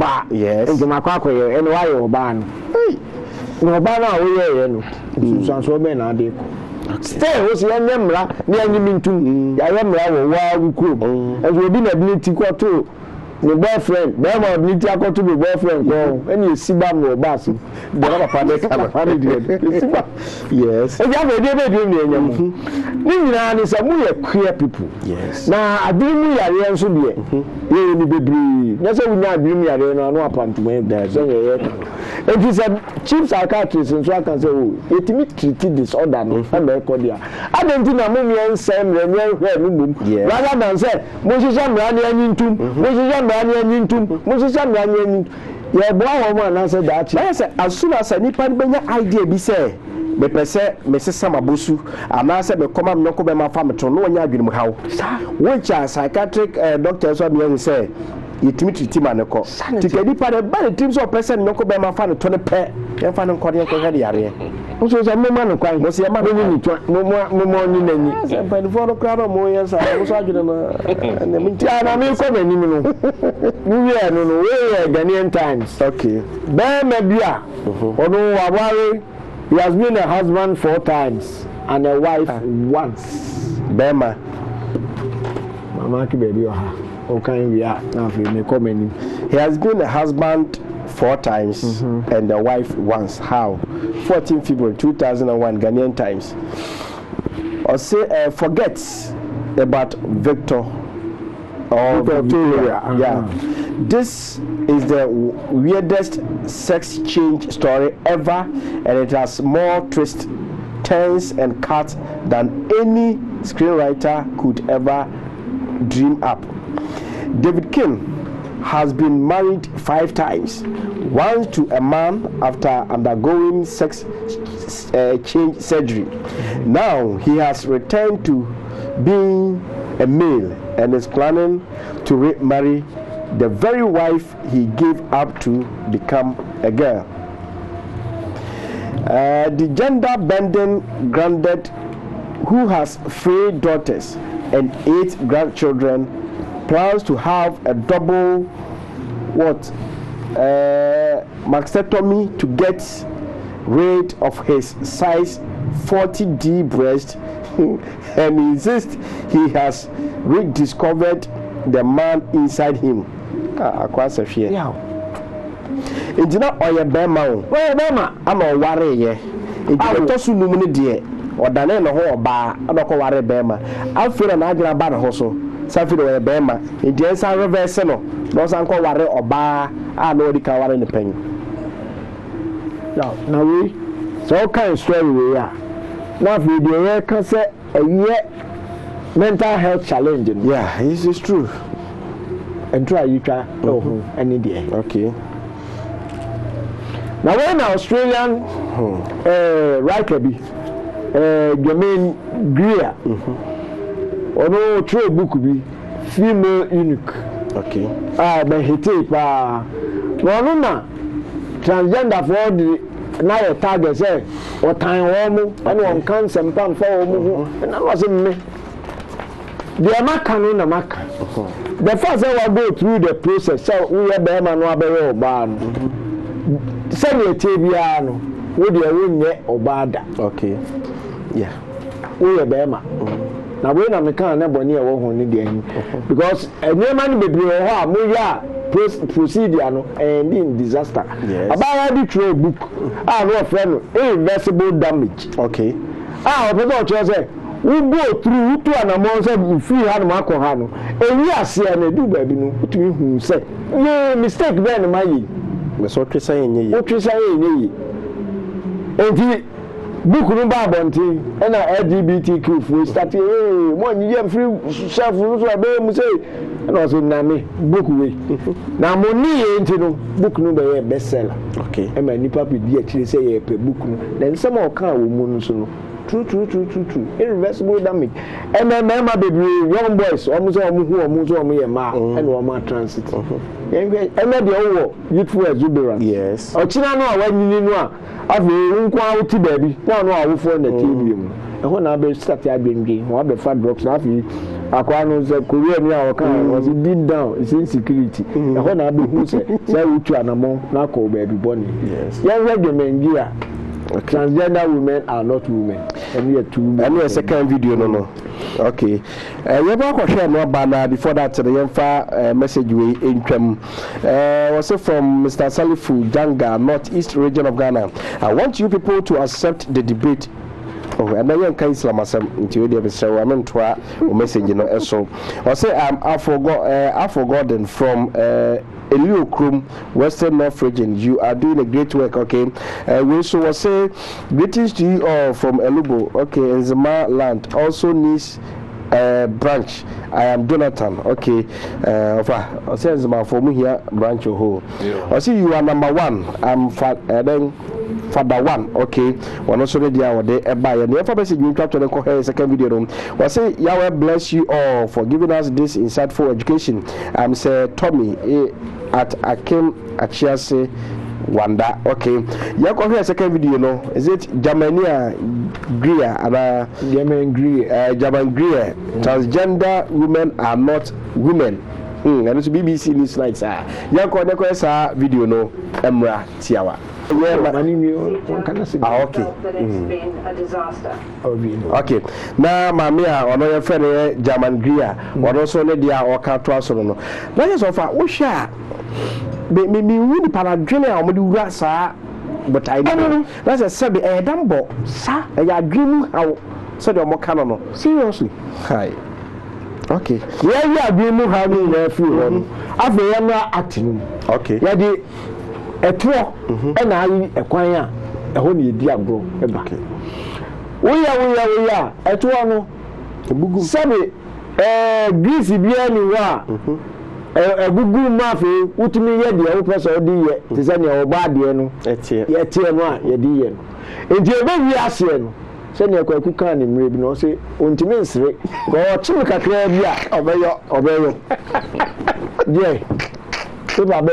ba yes nti makwakọ ye ene wa ye oba no no oba na wo ye no so be na ade stay wo se ye mra na anyimi ntum ya ye mra wo wa wukuro ezo obi na ability kwato my boyfriend be ma ability akoto be boyfriend ko eni esiba no oba so de na papa de kala family de esiba yes e ja be de ni enyam ni nyina ni se mu ye queer people yes na adinu yare nso de ye ni bebri na se wunya adinu yare no anu apantuma da so ye if you said chief psychiatrist nso aka say oh etimi treat disorder no and be ko dia adentina mu mi ensem renye hwe no mum rather than say mo shisha mra ni anyintum mo shisha mra ni anyintum mo shisha mra ni anyintum ye bo awo mo na say that yes as soon as nipa benya idea bi say me pese me sesa mabosu ama say be koma me ko be ma fa meto no nya adwene mu hawo which a psychiatric doctor so be hu say yetimi treat man ko tikedi pa de ba team so person no ko be ma fa no to ne pe ye fa no ko de ko hade yare so say mo man kwan mo say ma ni to mo ni nani say pa ni for crowd mo ye sa mo so adwene na me ti ana me ko nani mi no mu ye no we Ghanaian Times okay be me bia onu waware he has been a husband 4 times and a wife once bema mama ki baby oha o kan wi a na fi me comment he has been a husband 4 times and a wife once. How? 14 February 2001 Ghanaian Times. Or say forget about Victor or Victoria. Yeah. This is the weirdest sex change story ever, and it has more twists, turns and cuts than any screenwriter could ever dream up. David Kim has been married 5 times, once to a man after undergoing sex change surgery. Now he has returned to being a male and is planning to remarry the very wife he gave up to become a girl. The gender-bending granddad, who has 3 daughters and 8 grandchildren, plans to have a double mastectomy to get rid of his size 40D breast and insists he has rediscovered the man inside him. Akwasa hwe. yeah Entina oye bema o. oye bema ama ware ye. Entina to sunum ne de odane no ho oba adoko ware bema. Afira na adwena ba ne ho so. Safiri oye bema. Entina san reverse no. No san ko ware oba a no di ka ware ne pen. na we so kind story we ya na video we can say a year mental health challenge. Yeah, this is true. And try you try any day. Okay. Now when Australian writer be Jermaine Greer ono true book be female unique. Okay. But he take no na transgender for the na your target say o tan wo mu and one can sempam for wo mu and I was me the maka no na maka the first I will go through the process so we are be man no abere oba no say we tebia no we dey wonye oba da. Okay. Yeah. We are be man na we na me kan na boni e wo ho ni de hin because enema no bebre ho a mo ya procedure no and in disaster. Yes. About the trade book no friend irreversible damage. Okay. Person say we go through to an amount say free hand ma ko ha no ewi ase na du ba bi no utumi hu say ye mistake be na mayi me so twesa yenye yi o twesa yenye yi enti book no ba bonti na LGBTQ for start mo nyi free self so be mu say na so na me book we na mo ni enti no book no be bestseller. Okay. E ma nipa bi di akire say ye pe book no then some o kan wo mu no so no true irreversible damage and then ma baby young boys almost ye ma and o transit and na de owo youthful exuberance. Yes. O china no a wanyini no a afi nkwa uti baby na no awofo na tebiem ɛhɔ na abɛ start abɛndwe wɔn abɛfa drugs na afei akwa no sɛ korea ni a wɔka was deep down is insecurity ɛhɔ na abɛhu sɛ wotu anamɔ na akɔ baabi bɔne yɛn hwɛ dwemɛngi a transgender women are not women and we are two men. And the second video no okay we about to share no banner before that the yemfa message we in was from Mr. Salifu Janga, Northeast region of Ghana. I want you people to accept the debate. Oh, and then can Islam into the episode. I meant to message, you know. So I say I forgotten from Elio Krum, Western North region. You are doing a great work, okay. We also will say greetings to you all from Elubo, okay, in Zama land. Also needs branch. I am Jonathan, okay. I say Zama for me here branch whole. I see you are number one. I'm then. Father one, okay. One also ready our day by and the message you capture the second video room. I say Yahweh bless you all for giving us this insightful education. I'm Sir Tommy at Akim Achiase Wanda, okay. You second video, no? Is it Jamania Greer and German Greer? Transgender women are not women. And it's BBC News Night, sir. You video, no? Emra Tiawa. Okay. Okay. Now, Mamia, or no, your friend German Greer, or also Lydia or Cartois. That is of a share. Me win Paladrina or Mudurasa, but I don't know. That's a sub a dumbo, sir. I dream how so the Mocano. Seriously. Hi. Okay. Yeah, we are dreaming how we feel. I've been acting. Okay. Yeah, etuo na ayi ekwan a eho na edi agro eba we ya etuo no ebugu sabe grease bia ni wa ebugu ma fe utumi ye de wo pese odi ye te se ne oba de no ye tie no a ye di ye no enti ebe wi ase no se ne kwaku kan ni mre bi no se ontimi nsire go chimi kakra bi a obeyo yeah. What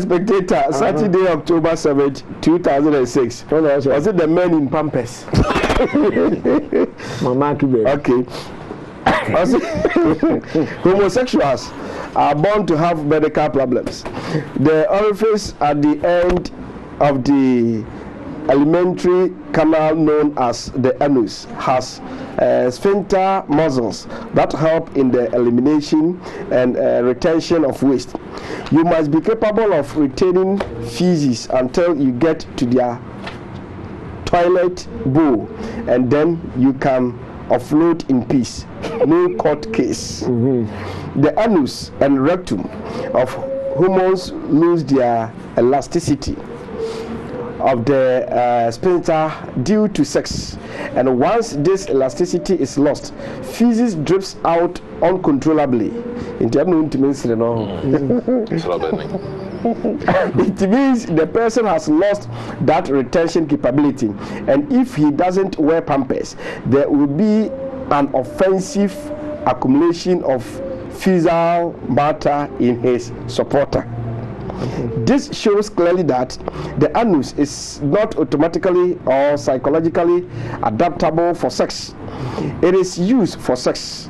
spectator, Saturday, October 7th, 2006. Was it the men in Pampers? Okay. Homosexuals are born to have medical problems. The orifice at the end of the alimentary canal known as the anus has sphincter muscles that help in the elimination and retention of waste. You must be capable of retaining feces until you get to their toilet bowl, and then you can offload in peace. No court case. The anus and rectum of humans lose their elasticity of the sphincter due to sex, and once this elasticity is lost, feces drips out uncontrollably. It means the person has lost that retention capability, and if he doesn't wear pampers, there will be an offensive accumulation of fecal matter in his supporter. This shows clearly that the anus is not automatically or psychologically adaptable for sex. It is used for sex.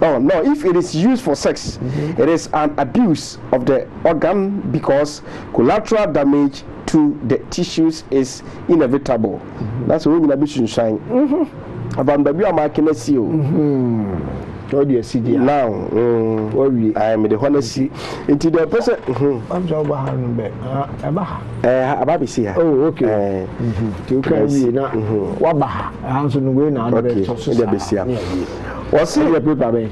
Oh no, if it is used for sex, it is an abuse of the organ because collateral damage to the tissues is inevitable. That's what we're going to shine. About the now, I am the honesty into the person. I'm so behind the oh, okay. You can see now. What answer the way now? What's your paper?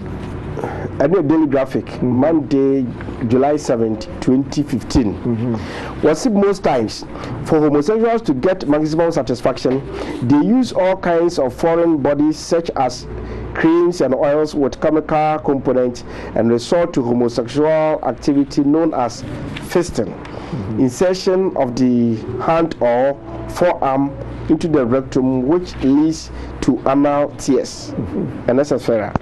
I know Daily Graphic, Monday, July 7th, 2015. Was it most times for homosexuals to get maximum satisfaction, they use all kinds of foreign bodies such as creams and oils with chemical components and resort to homosexual activity known as fisting, insertion of the hand or forearm into the rectum, which leads to anal tears. And that's a fair.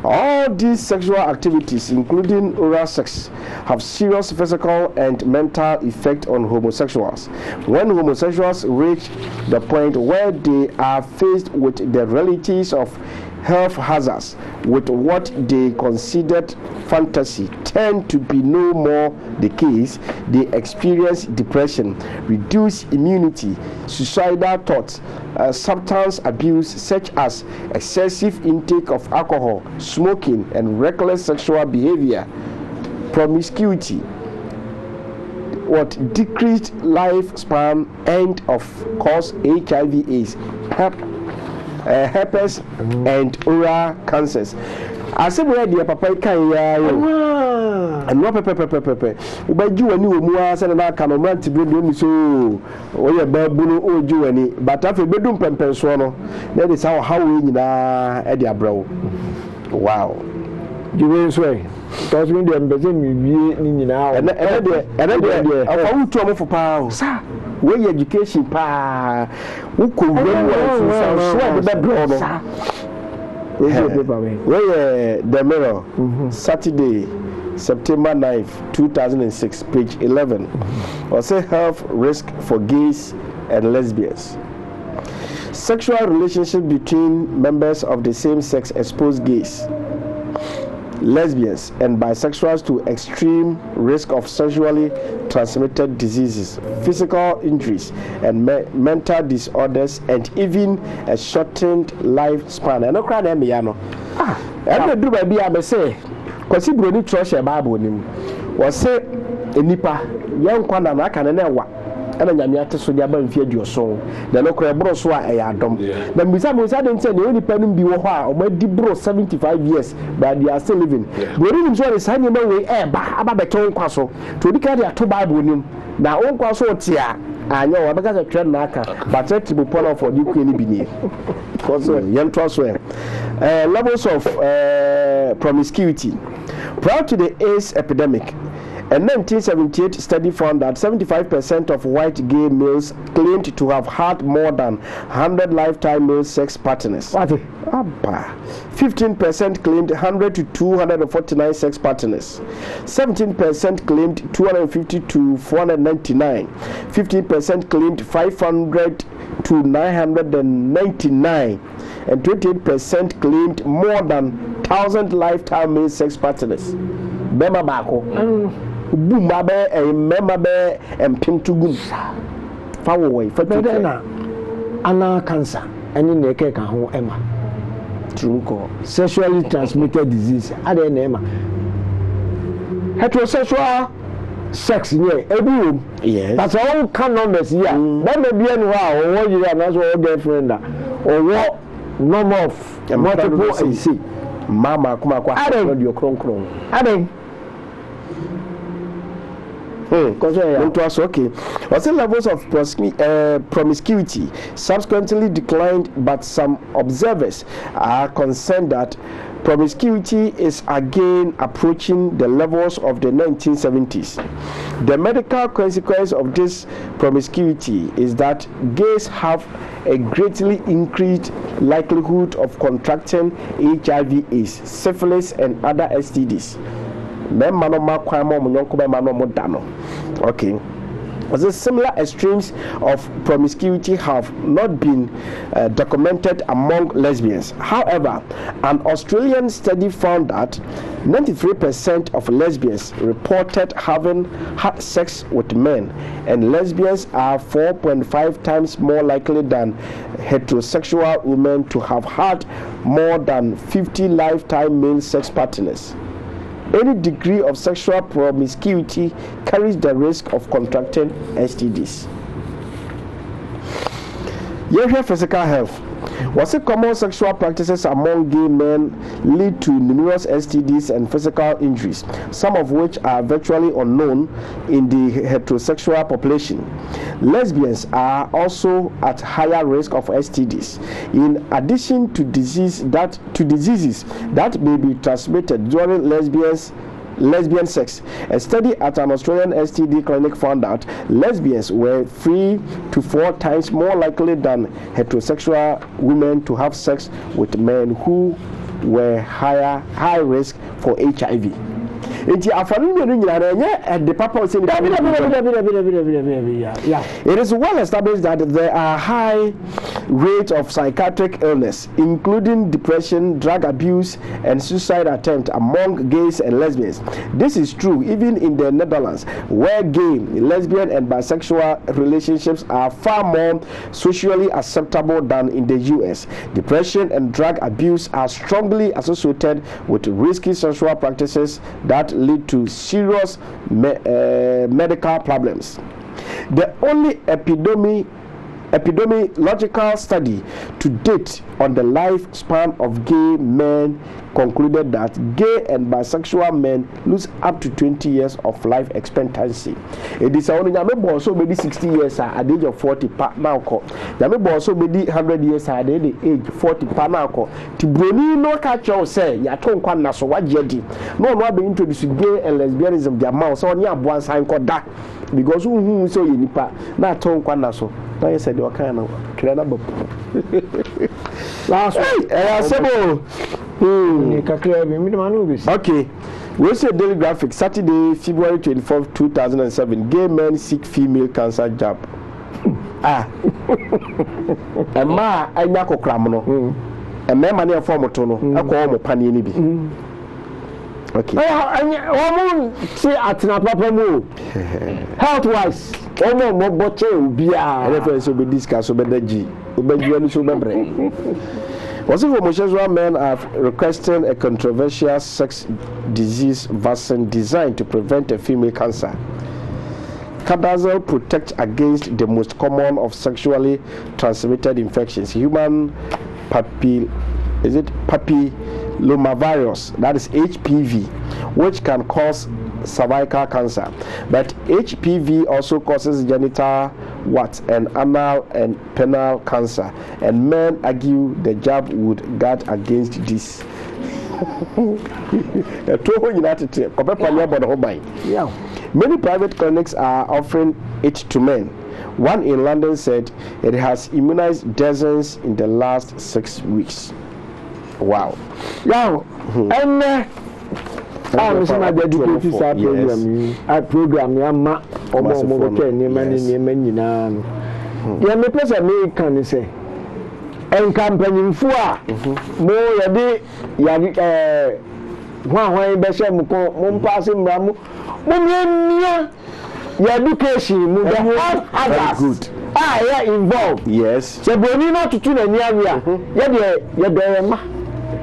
All these sexual activities, including oral sex, have serious physical and mental effect on homosexuals. When homosexuals reach the point where they are faced with the realities of health hazards, with what they considered fantasy tend to be no more the case, they experience depression, reduced immunity, suicidal thoughts, substance abuse such as excessive intake of alcohol, smoking, and reckless sexual behavior, promiscuity, decreased lifespan, and of course HIV/AIDS, herpes, and oral cancers. As if we had the papa can ya and no pepe but you and you more said na can man to bring you so o ye babu no o ju ani but after bedum pempen so no that is how we nyina e dia brawo. Wow, you will say because when the embassy me ni nyina and there afa utu am for pa sir we education pa wo ko so the bro no. The Mirror, Saturday, September 9th, 2006, page 11. Or say health risk for gays and lesbians. Sexual relationship between members of the same sex expose gays, lesbians, and bisexuals to extreme risk of sexually transmitted diseases, physical injuries, and mental disorders, and even a shortened lifespan. And no crowd em yano. And do baby I say, because he brought trust a Bible him. Was say nipa young kwana na aka na wa. And nyame ate so dia ba mfie aduoso na no kra bro so a adom na mbisa dey say na nipa no bi wo ho a o ma di bro 75 years but they are still living. We read so say na we ba aba beto nkwa so to di ka dey ato Bible nim na o nkwa so tia anya wa beka se trend na aka but triple point for di ku ni bi ni because yen to so levels of promiscuity prior to the AIDS epidemic. A 1978 study found that 75% of white gay males claimed to have had more than 100 lifetime male sex partners. 15% claimed 100 to 249 sex partners. 17% claimed 250 to 499. 15% claimed 500 to 999. And 28% claimed more than 1,000 lifetime male sex partners. Bema bako. Boom babe member be empim to gum fawo way for na ana cancer any neke kan ho ema trunko sexually transmitted disease ade na ema heterosexual sex nye ebi yes but all can numbers here that may be any how or you are not your girlfriend or what normal of multiple I see mama kuma kwa your kron ade okay. Also, levels of promiscuity subsequently declined, but some observers are concerned that promiscuity is again approaching the levels of the 1970s. The medical consequence of this promiscuity is that gays have a greatly increased likelihood of contracting HIV/AIDS, syphilis, and other STDs. Okay. The similar extremes of promiscuity have not been documented among lesbians. However, an Australian study found that 93% of lesbians reported having had sex with men, and lesbians are 4.5 times more likely than heterosexual women to have had more than 50 lifetime male sex partners. Any degree of sexual promiscuity carries the risk of contracting STDs. Your physical health. Was it common sexual practices among gay men lead to numerous STDs and physical injuries, some of which are virtually unknown in the heterosexual population. Lesbians are also at higher risk of STDs, in addition to diseases that may be transmitted during lesbians' lesbian sex. A study at an Australian STD clinic found that lesbians were 3 to 4 times more likely than heterosexual women to have sex with men who were high risk for HIV. It is well established that there are high rates of psychiatric illness, including depression, drug abuse, and suicide attempts among gays and lesbians. This is true even in the Netherlands, where gay, lesbian, and bisexual relationships are far more socially acceptable than in the US. Depression and drug abuse are strongly associated with risky sexual practices that lead to serious medical problems. The only epidemiological study to date on the lifespan of gay men concluded that gay and bisexual men lose up to 20 years of life expectancy. It is only also maybe 60 years at the age of 40 now. Also maybe 100 years at the age 40 now. Tibroni no catch or say ya ton kwana so what jedi. No be introduced gay and lesbianism their mouth so near one sign called that because who so you nipa na ton kwana so. I said you kind of last okay. We say Daily Graphic, Saturday, February 24, 2007. Gay men seek female cancer jab. A ma anyako kramno. A man money form tono. A call mo pani ni bi. Okay. Say atina papa mo. Health wise. Omo mo boche ubia. Reference obi discuss obedaji. Obeji anu so bebre. Was it homosexual men are requesting a controversial sex disease vaccine designed to prevent a female cancer. Cadazole protects against the most common of sexually transmitted infections, human papillomavirus, that is HPV, which can cause cervical cancer. But HPV also causes genital warts and anal and penile cancer, and men argue the jab would guard against this. Many private clinics are offering it to men. One in London said it has immunized dozens in the last 6 weeks. Wow. And I'm saying that the program yama omo ni mani na ya me pesa me kan say en campaign fu a mo ya de ya hwan be she mu ko mo pass mra mu mia ya education mu the help others good ya involved yes se boni na tutu na ni awia ya de ma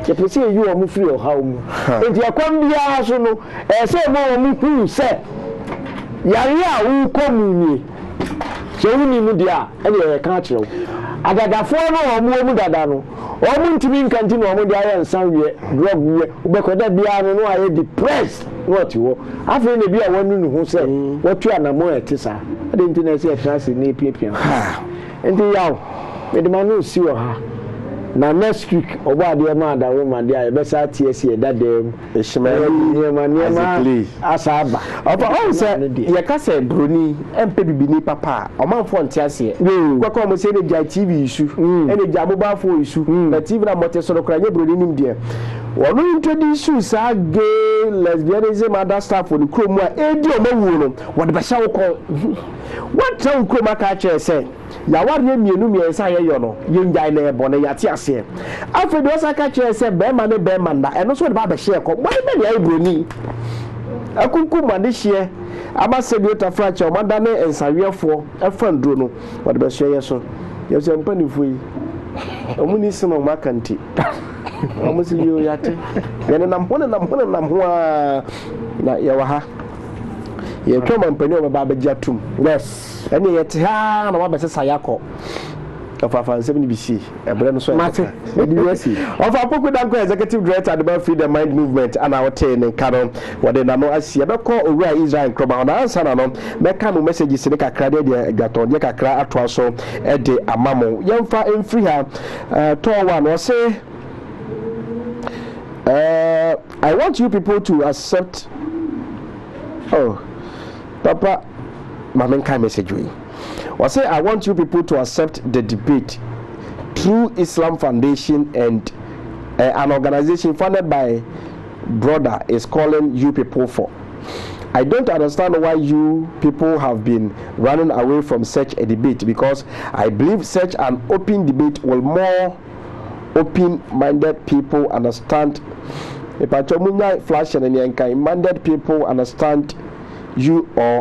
ke pese you o mu free o ha o mu enti akwam bia so no se mo mu hu se yare a wo komuni se wuni mu dia e de ka kire wo adadafo no o mu dada no o mu ntimi nkanti no o mu dia ya nsan wie drug wie obekoda bia no aye depressed what you afi ne bia wonu nu hu se wotu anamo etisa ade nti na se trance ni piapia enti yawo medimanu si wo ha na next week obade ma da woman dia e besa TSC dadem Ishmael niema asaba opa on say ye ka say broni empe bibini papa o man fo ntiase kwakọ mo say ne dia TV issue ene dia mobile phone issue na TV na mote so kra nye broni nim dia wonu introduce issues a gay lesbianism other stuff for the chrome a edi o mawu no wode be sha wo ko what town chrome aka che say ya ware mienu miensa ye yo no ye njai na ebo na yate ase afi do saka che say be ma na eno so de ba be share ko mo be ya ibroni akunku ma de share aba sebiota fracha o mada ne ensawefo efandro no wode be share ye so ye se mpanifo yi omuni sino makanti omusi yo yate yene nam ho na ya wa ha ye twoma mpani o ba bagya tum yes ene yete ha na wa be sesa yakọ ofafa 70 BC ebre no so mate edwesi ofa poku danko executive director the freedom mind movement ana wote ne kano wode na no asie be ko owura Israel kroba na ansa na no be ka no messages ne kakra de gatonde kakra ato so e de amamo yemfa emfri ha to one o say I want you people to accept Oh, Papa, my main kind message we. I say I want you people to accept the debate through Islam Foundation and an organization funded by brother is calling you people for. I don't understand why you people have been running away from such a debate, because I believe such an open debate will more open-minded people understand. If I told you flash and minded people understand you or